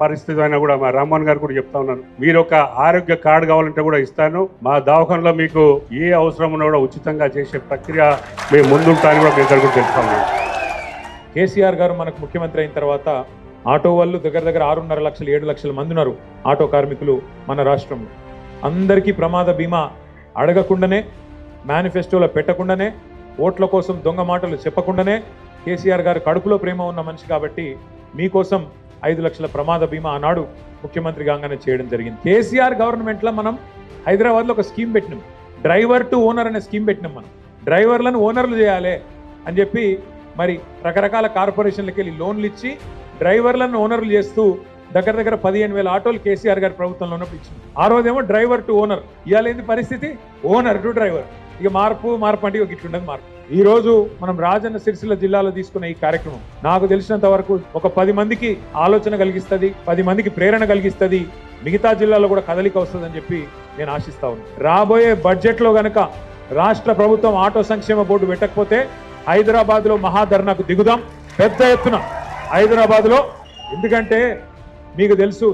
పరిస్థితి అయినా కూడా మా రామ్మోహన్ గారు కూడా చెప్తా ఉన్నాను, మీరు ఒక ఆరోగ్య కార్డు కావాలంటే కూడా ఇస్తాను, మా దవాఖానలో మీకు ఏ అవసరం ఉన్నా కూడా ఉచితంగా చేసే ప్రక్రియ మేము ముందుంటామని కూడా మీ దగ్గర కూడా తెలుస్తా ఉన్నాను. కేసీఆర్ గారు మనకు ముఖ్యమంత్రి అయిన తర్వాత ఆటో వాళ్ళు దగ్గర 6.5 లక్షలు 7 లక్షల మంది ఉన్నారు ఆటో కార్మికులు మన రాష్ట్రంలో. అందరికీ ప్రమాద బీమా అడగకుండానే, మేనిఫెస్టోలో పెట్టకుండానే, ఓట్ల కోసం దొంగ మాటలు చెప్పకుండానే కేసీఆర్ గారు కడుపులో ప్రేమ ఉన్న మనిషి కాబట్టి మీకోసం 5 లక్షల ప్రమాద బీమా ఆనాడు ముఖ్యమంత్రి కాగానే చేయడం జరిగింది. కేసీఆర్ గవర్నమెంట్లో మనం హైదరాబాద్లో ఒక స్కీమ్ పెట్టినాం, డ్రైవర్ టు ఓనర్ అనే స్కీమ్ పెట్టినాం. మనం డ్రైవర్లను ఓనర్లు చేయాలి అని చెప్పి మరి రకరకాల కార్పొరేషన్లకి వెళ్ళి లోన్లు ఇచ్చి డ్రైవర్లను ఓనర్లు చేస్తూ దగ్గర 15,000 ఆటోలు కేసీఆర్ గారి ప్రభుత్వంలో ఉన్నప్పుడు ఇచ్చింది. ఆ రోజేమో డ్రైవర్ టు ఓనర్, ఇవాళ ఏంది పరిస్థితి, ఓనర్ టు డ్రైవర్. ఇక మార్పు అంటే ఒక ఇట్లుండదు మార్పు. ఈ రోజు మనం రాజన్న సిరిసిల్ల జిల్లాలో తీసుకున్న ఈ కార్యక్రమం నాకు తెలిసినంత వరకు ఒక 10 మందికి ఆలోచన కలిగిస్తుంది, 10 మందికి ప్రేరణ కలిగిస్తుంది, మిగతా జిల్లాలో కూడా కదలిక వస్తుందని చెప్పి నేను ఆశిస్తా ఉన్నాను. రాబోయే బడ్జెట్లో గనక రాష్ట్ర ప్రభుత్వం ఆటో సంక్షేమ బోర్డు పెట్టకపోతే హైదరాబాద్లో మహాధర్నాకు దిగుదాం పెద్ద ఎత్తున హైదరాబాద్లో. ఎందుకంటే మీకు తెలుసు